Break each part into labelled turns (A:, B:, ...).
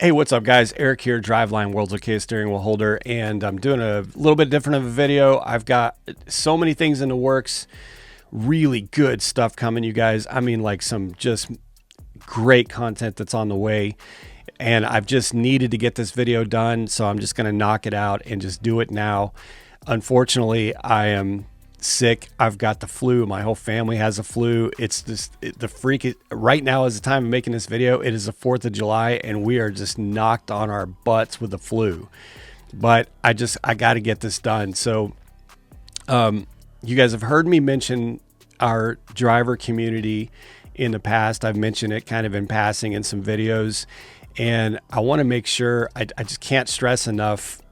A: Hey, what's up, guys? Eric here, Driveline World's OK steering wheel holder, and I'm doing a little bit different of a video. I've got so many things in the works, really good stuff coming, you guys. I mean, like some just great content that's on the way, and I've just needed to get this video done, so I'm just going to knock it out and just do it now. Unfortunately, I am sick. I've got the flu. My whole family has a flu. It's just the freak. Right now is the time of making this video. It is the 4th of July and we are just knocked on our butts with the flu. But I got to get this done. So you guys have heard me mention our driver community in the past. I've mentioned it kind of in passing in some videos. And I want to make sure, I just can't stress enough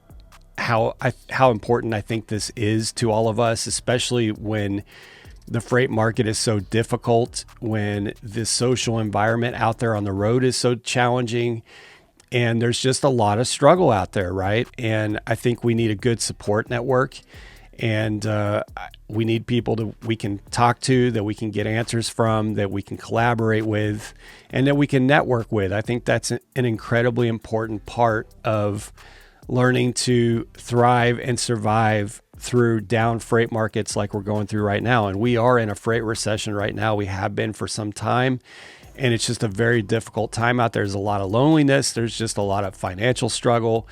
A: how important I think this is to all of us, especially when the freight market is so difficult, when the social environment out there on the road is so challenging, and there's just a lot of struggle out there, right? And I think we need a good support network, and we need people that we can talk to, that we can get answers from, that we can collaborate with, and that we can network with. I think that's an incredibly important part of learning to thrive and survive through down freight markets like we're going through right now. And we are in a freight recession right now. We have been for some time, and it's just a very difficult time out there. There's a lot of loneliness. There's just a lot of financial struggle.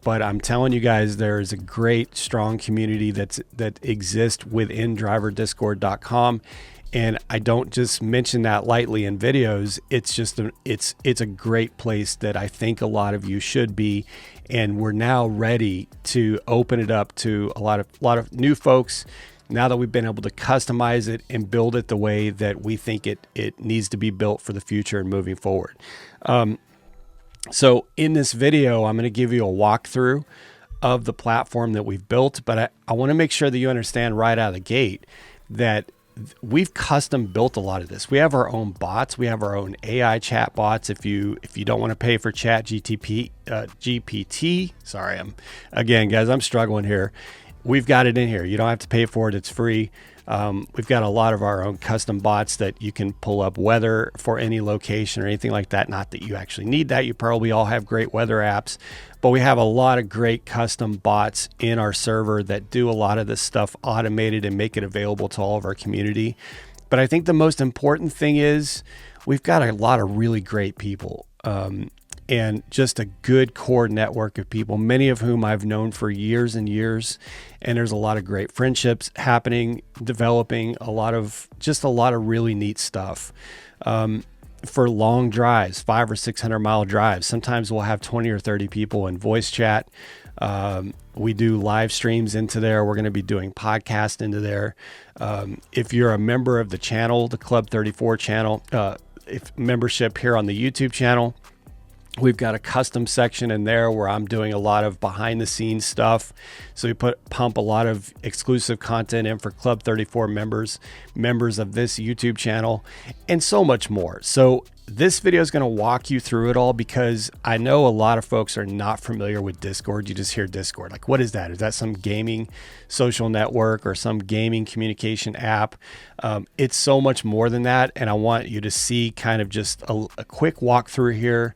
A: But I'm telling you guys, there's a great, strong community that exists within driverdiscord.com. And I don't just mention that lightly in videos. It's just it's a great place that I think a lot of you should be. And we're now ready to open it up to a lot of new folks now that we've been able to customize it and build it the way that we think it needs to be built for the future and moving forward. So in this video, I'm going to give you a walkthrough of the platform that we've built, but I want to make sure that you understand right out of the gate that we've custom built a lot of this. We have our own bots. We have our own AI chat bots. If you don't want to pay for chat GPT, sorry, guys, I'm struggling here. We've got it in here. You don't have to pay for it. It's free. We've got a lot of our own custom bots that you can pull up weather for any location or anything like that. Not that you actually need that. You probably all have great weather apps, but we have a lot of great custom bots in our server that do a lot of this stuff automated and make it available to all of our community. But I think the most important thing is we've got a lot of really great people, and just a good core network of people, many of whom I've known for years and years. And there's a lot of great friendships happening, developing, a lot of really neat stuff. For long drives, 500 or 600 mile drives. Sometimes we'll have 20 or 30 people in voice chat. We do live streams into there. We're going to be doing podcasts into there. If you're a member of the channel, the Club 34 channel, if membership here on the YouTube channel, we've got a custom section in there where I'm doing a lot of behind the scenes stuff. So we pump a lot of exclusive content in for Club 34 members of this YouTube channel, and so much more. So this video is going to walk you through it all because I know a lot of folks are not familiar with Discord. You just hear Discord. Like, what is that? Is that some gaming social network or some gaming communication app? It's so much more than that. And I want you to see kind of just a quick walkthrough here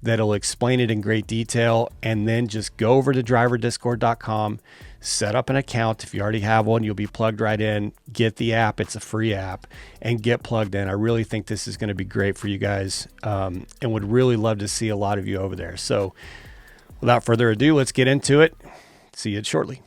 A: that'll explain it in great detail, and then just go over to driverdiscord.com, set up an account. If you already have one, you'll be plugged right in. Get the app. It's a free app, and get plugged in. I really think this is going to be great for you guys, and would really love to see a lot of you over there. So without further ado, let's get into it. See you shortly.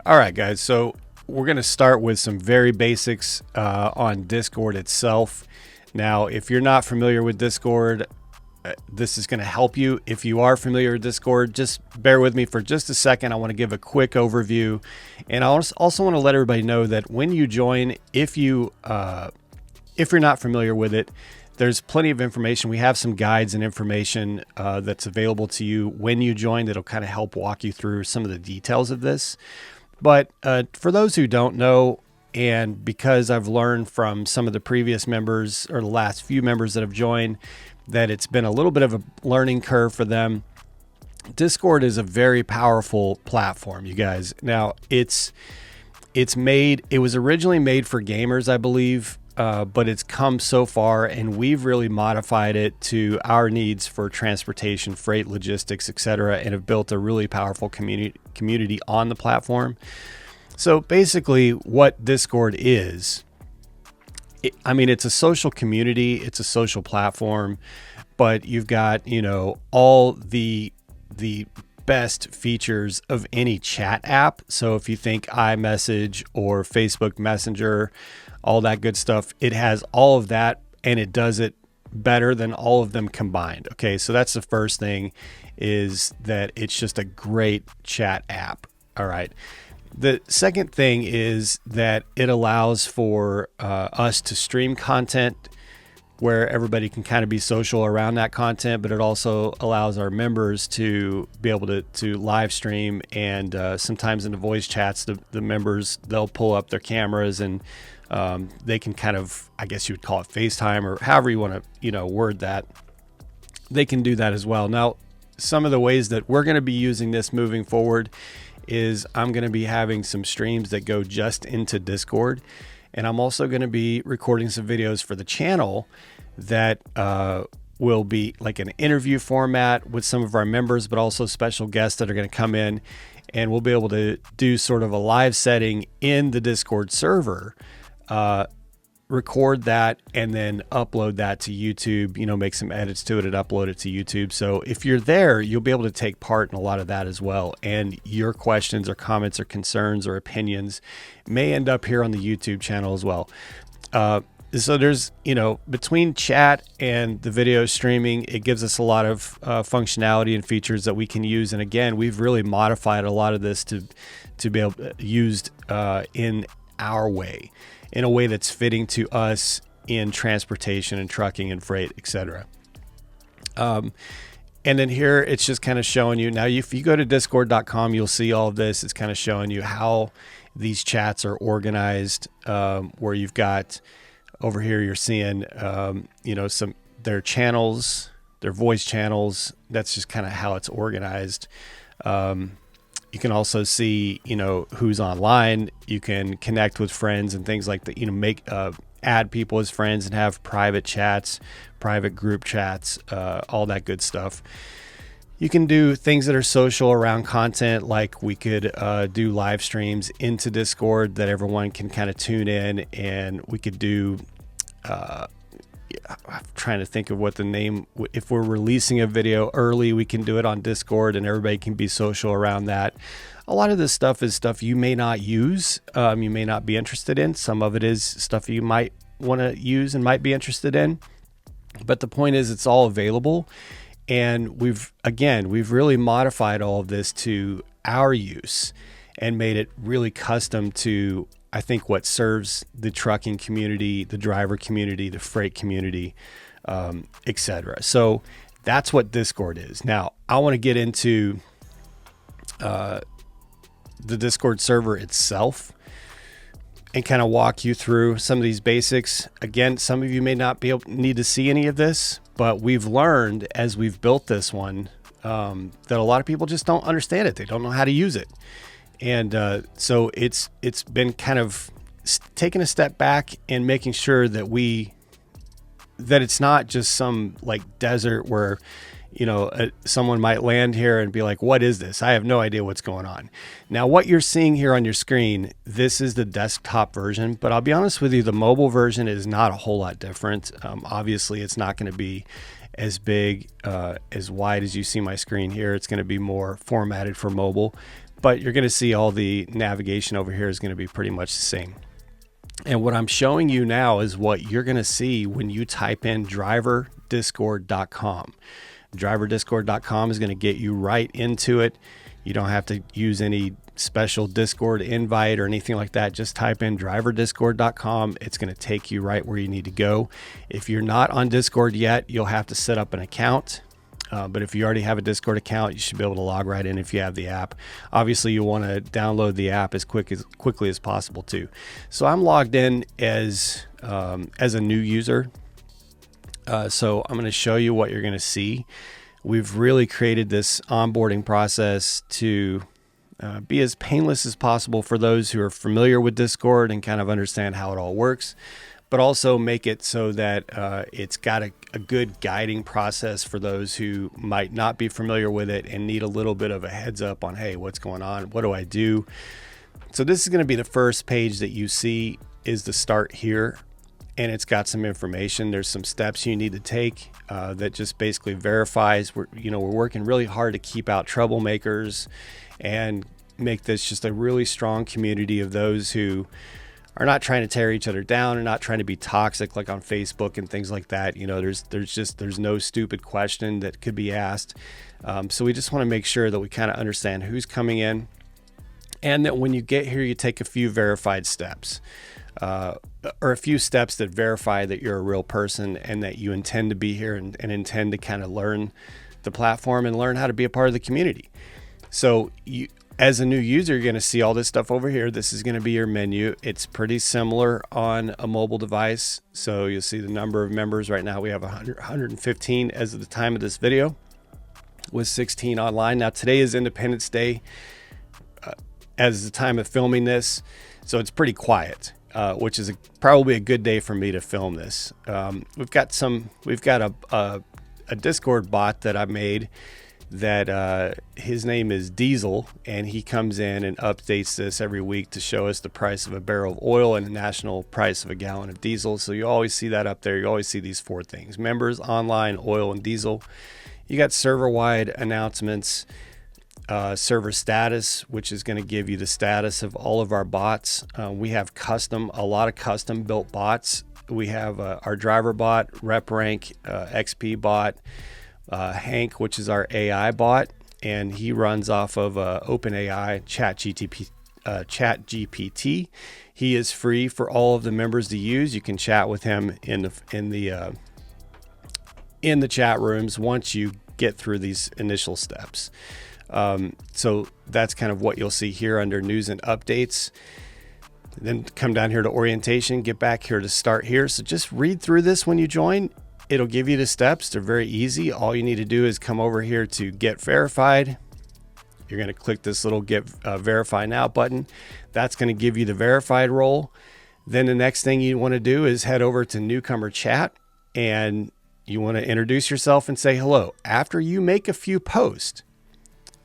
A: All right, guys. So we're going to start with some very basics on Discord itself. Now, if you're not familiar with Discord, this is going to help you. If you are familiar with Discord, just bear with me for just a second. I want to give a quick overview. And I also want to let everybody know that when you join, if you're not familiar with it, there's plenty of information. We have some guides and information that's available to you when you join that'll kind of help walk you through some of the details of this. But for those who don't know, and because I've learned from some of the previous members or the last few members that have joined that it's been a little bit of a learning curve for them, Discord is a very powerful platform, you guys. Now, it's It was originally made for gamers, I believe, but it's come so far, and we've really modified it to our needs for transportation, freight, logistics, etc., and have built a really powerful community on the platform. So basically what Discord is, it's a social community, it's a social platform, but you've got, all the best features of any chat app. So if you think iMessage or Facebook Messenger, all that good stuff, it has all of that, and it does it better than all of them combined. Okay, so that's the first thing, is that it's just a great chat app. All right. The second thing is that it allows for us to stream content where everybody can kind of be social around that content, but it also allows our members to be able to live stream. And sometimes in the voice chats, the members, they'll pull up their cameras and they can kind of, I guess you would call it FaceTime, or however you want to, word that. They can do that as well. Now, some of the ways that we're going to be using this moving forward is I'm going to be having some streams that go just into Discord. And I'm also going to be recording some videos for the channel that will be like an interview format with some of our members, but also special guests that are going to come in, and we'll be able to do sort of a live setting in the Discord server, record that, and then upload that to YouTube, make some edits to it and upload it to YouTube. So if you're there, you'll be able to take part in a lot of that as well. And your questions or comments or concerns or opinions may end up here on the YouTube channel as well. So there's, between chat and the video streaming, it gives us a lot of functionality and features that we can use. And again, we've really modified a lot of this to be able to used in our way, in a way that's fitting to us in transportation and trucking and freight, etc. And then here it's just kind of showing you. Now, if you go to discord.com, you'll see all of this. It's kind of showing you how these chats are organized, where you've got over here, you're seeing, some their channels, their voice channels. That's just kind of how it's organized. You can also see, who's online. You can connect with friends and things like that, make, add people as friends and have private chats, private group chats, all that good stuff. You can do things that are social around content, like we could do live streams into Discord that everyone can kind of tune in, and we could do, I'm trying to think of what the name, if we're releasing a video early, we can do it on Discord and everybody can be social around that. A lot of this stuff is stuff you may not use, you may not be interested in. Some of it is stuff you might want to use and might be interested in. But the point is, it's all available. And we've really modified all of this to our use and made it really custom to, I think, what serves the trucking community, the driver community, the freight community, etc. So that's what Discord is. Now, I want to get into the Discord server itself and kind of walk you through some of these basics. Again, some of you may not need to see any of this, but we've learned as we've built this one that a lot of people just don't understand it. They don't know how to use it. And so it's been kind of taking a step back and making sure that it's not just some like desert where, someone might land here and be like, what is this? I have no idea what's going on. Now, what you're seeing here on your screen, this is the desktop version, but I'll be honest with you, the mobile version is not a whole lot different. Obviously, it's not going to be as big, as wide as you see my screen here. It's going to be more formatted for mobile, but you're going to see all the navigation over here is going to be pretty much the same. And what I'm showing you now is what you're going to see when you type in driverdiscord.com. Driverdiscord.com is going to get you right into it. You don't have to use any special Discord invite or anything like that. Just type in driverdiscord.com. It's going to take you right where you need to go. If you're not on Discord yet, you'll have to set up an account. But if you already have a Discord account, you should be able to log right in if you have the app. Obviously, you want to download the app as quickly as possible too. So I'm logged in as a new user. So I'm going to show you what you're going to see. We've really created this onboarding process to be as painless as possible for those who are familiar with Discord and kind of understand how it all works, but also make it so that it's got a good guiding process for those who might not be familiar with it and need a little bit of a heads up on, hey, what's going on? What do I do? So this is going to be the first page that you see is the start here, and it's got some information. There's some steps you need to take that just basically verifies we're working really hard to keep out troublemakers and make this just a really strong community of those who are not trying to tear each other down and not trying to be toxic like on Facebook and things like that. There's no stupid question that could be asked. So we just want to make sure that we kind of understand who's coming in, and that when you get here, you take a few verified steps, or a few steps that verify that you're a real person and that you intend to be here and intend to kind of learn the platform and learn how to be a part of the community. So you, as a new user, you're going to see all this stuff over here. This is going to be your menu. It's pretty similar on a mobile device. So you'll see the number of members. Right now we have 115 as of the time of this video, with 16 online. Now today is Independence Day as the time of filming this, so it's pretty quiet, which is probably a good day for me to film this. We've got a Discord bot that I made that his name is Diesel, and he comes in and updates this every week to show us the price of a barrel of oil and the national price of a gallon of diesel. So you always see that up there. You always see these four things: members, online, oil, and diesel. You got server-wide announcements, server status, which is going to give you the status of all of our bots. We have a lot of custom built bots. We have our driver bot, rep rank, XP bot, Hank, which is our AI bot, and he runs off of OpenAI ChatGPT. He is free for all of the members to use. You can chat with him in the chat rooms once you get through these initial steps. So that's kind of what you'll see here under news and updates. Then come down here to orientation, get back here to start here. So just read through this when you join. It'll give you the steps. They're very easy. All you need to do is come over here to get verified. You're going to click this little get verify now button. That's going to give you the verified role. Then the next thing you want to do is head over to newcomer chat, and you want to introduce yourself and say hello. After you make a few posts,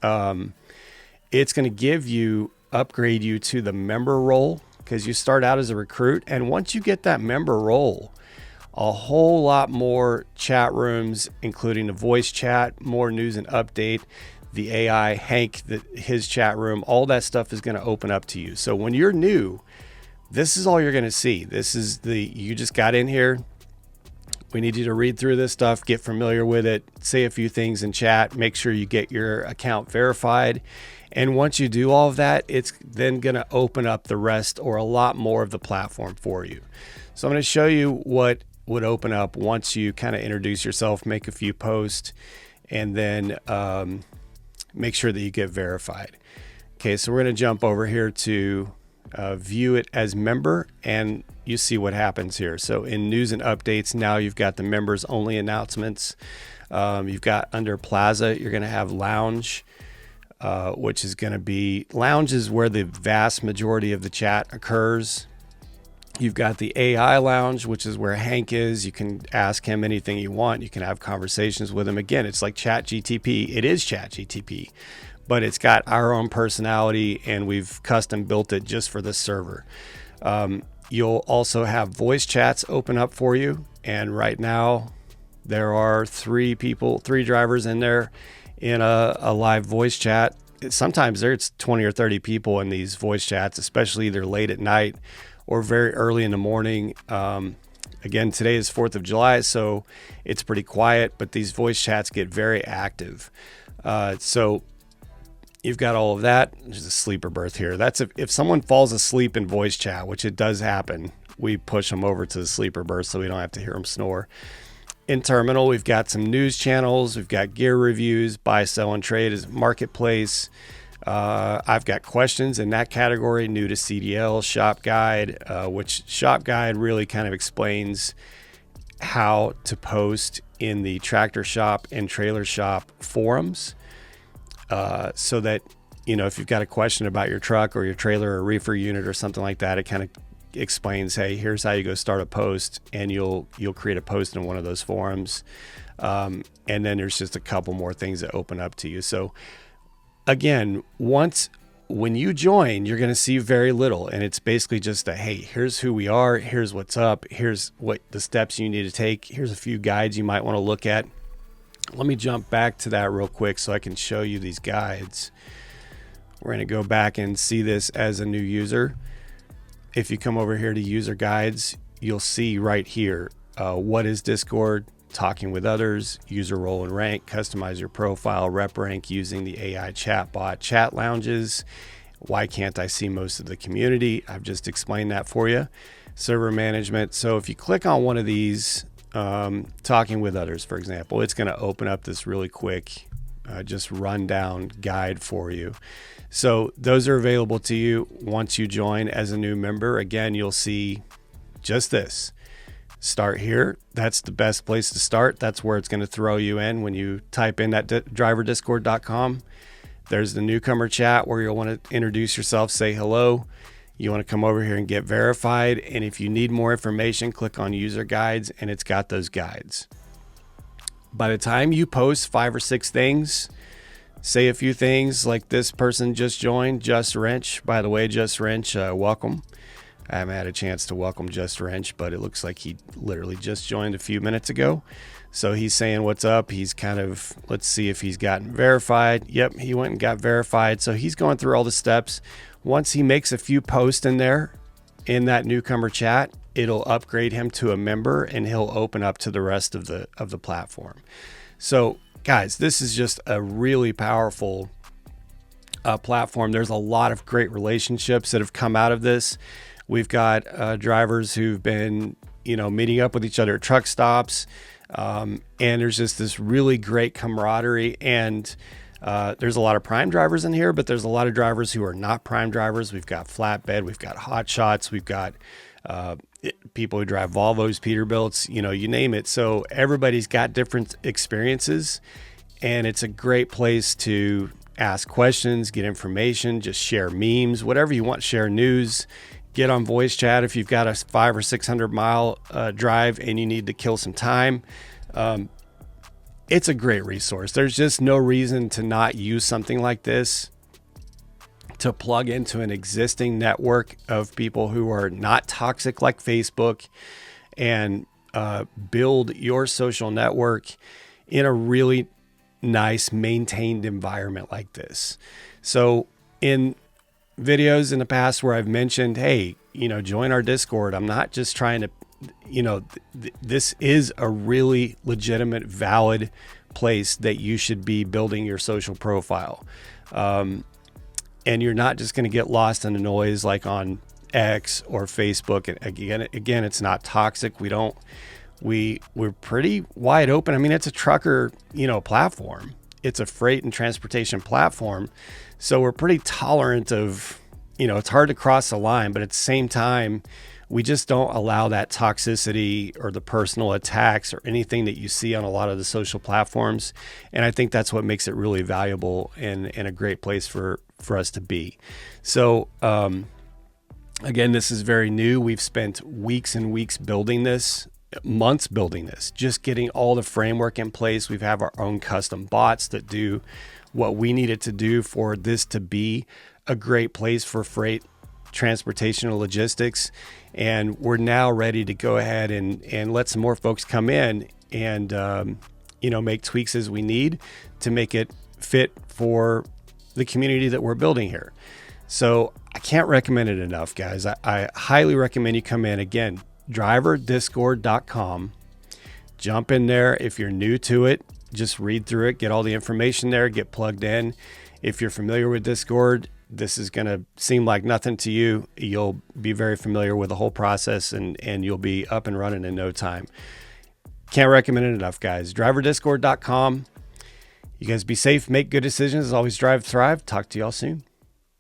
A: it's going to upgrade you to the member role, because you start out as a recruit. And once you get that member role, a whole lot more chat rooms, including the voice chat, more news and update, the AI, Hank, his chat room, all that stuff is going to open up to you. So when you're new, this is all you're going to see. You just got in here. We need you to read through this stuff, get familiar with it, say a few things in chat, make sure you get your account verified. And once you do all of that, it's then going to open up the rest or a lot more of the platform for you. So I'm going to show you what would open up once you kind of introduce yourself, make a few posts, and then make sure that you get verified. Okay, so we're going to jump over here to view it as member, and you see what happens here. So in news and updates, now you've got the members only announcements. You've got under Plaza, you're going to have lounge, which is going to be, lounge is where the vast majority of the chat occurs. You've got the AI lounge, which is where Hank is. You can ask him anything you want. You can have conversations with him. Again, it's like ChatGTP. It is ChatGTP, but it's got our own personality, and we've custom built it just for this server. You'll also have voice chats open up for you. And right now there are three drivers in there in a live voice chat. Sometimes there's 20 or 30 people in these voice chats, especially either late at night or very early in the morning. Again, today is 4th of July, so it's pretty quiet, but these voice chats get very active. So you've got all of that. There's a sleeper berth here. That's if someone falls asleep in voice chat, which it does happen, we push them over to the sleeper berth so we don't have to hear them snore. In terminal, we've got some news channels. We've got gear reviews, buy, sell, and trade as marketplace. I've got questions in that category, new to CDL, shop guide, which shop guide really kind of explains how to post in the tractor shop and trailer shop forums, so that if you've got a question about your truck or your trailer or reefer unit or something like that, it kind of explains, hey, here's how you go start a post, and you'll create a post in one of those forums. And then there's just a couple more things that open up to you. So again, when you join, you're going to see very little, and it's basically just hey, here's who we are, here's what's up, here's what the steps you need to take, here's a few guides you might want to look at. Let me jump back to that real quick so I can show you these guides. We're going to go back and see this as a new user. If you come over here to user guides, you'll see right here, what is Discord, talking with others, user role and rank, customize your profile, rep rank using the AI chatbot, chat lounges, why can't I see most of the community? I've just explained that for you. Server management. So if you click on one of these, talking with others, for example, it's going to open up this really quick, just rundown guide for you. So those are available to you once you join as a new member. Again, you'll see just this. Start here. That's the best place to start. That's where it's going to throw you in when you type in that driverdiscord.com. There's the newcomer chat where you'll want to introduce yourself, say hello. You want to come over here and get verified. And if you need more information, click on user guides, and it's got those guides. By the time you post 5 or 6 things, say a few things like this person just joined, Just Wrench. By the way, Just Wrench, welcome. I haven't had a chance to welcome Just Wrench, but it looks like he literally just joined a few minutes ago. So he's saying what's up. He's kind of, let's see if he's gotten verified. Yep, he went and got verified. So he's going through all the steps. Once he makes a few posts in there, in that newcomer chat, it'll upgrade him to a member, and he'll open up to the rest of the platform. So guys, this is just a really powerful platform. There's a lot of great relationships that have come out of this. We've got drivers who've been, meeting up with each other at truck stops. And there's just this really great camaraderie. And there's a lot of prime drivers in here, but there's a lot of drivers who are not prime drivers. We've got flatbed, we've got hot shots, we've got people who drive Volvos, Peterbilts, you name it. So everybody's got different experiences, and it's a great place to ask questions, get information, just share memes, whatever you want, share news. Get on voice chat if you've got a 500 or 600 mile drive and you need to kill some time. It's a great resource. There's just no reason to not use something like this to plug into an existing network of people who are not toxic like Facebook, and build your social network in a really nice, maintained environment like this. So in videos in the past where I've mentioned, hey, join our Discord, I'm not just trying to, this is a really legitimate, valid place that you should be building your social profile. And you're not just going to get lost in the noise like on X or Facebook. And again, it's not toxic. We're pretty wide open. I mean, it's a trucker, platform. It's a freight and transportation platform. So we're pretty tolerant of, it's hard to cross the line, but at the same time, we just don't allow that toxicity or the personal attacks or anything that you see on a lot of the social platforms. And I think that's what makes it really valuable and a great place for us to be. So, again, this is very new. We've spent weeks and weeks building this, months building this, just getting all the framework in place. We have our own custom bots that do what we needed to do for this to be a great place for freight, transportation, and logistics. And we're now ready to go ahead and let some more folks come in and, make tweaks as we need to make it fit for the community that we're building here. So I can't recommend it enough, guys. I highly recommend you come in. Again, driverdiscord.com. Jump in there. If you're new to it, just read through it, get all the information there, get plugged in. If you're familiar with Discord, this is going to seem like nothing to you. You'll be very familiar with the whole process, and you'll be up and running in no time. Can't recommend it enough, guys. driverdiscord.com. You guys be safe, make good decisions. Always drive, thrive. Talk to y'all soon.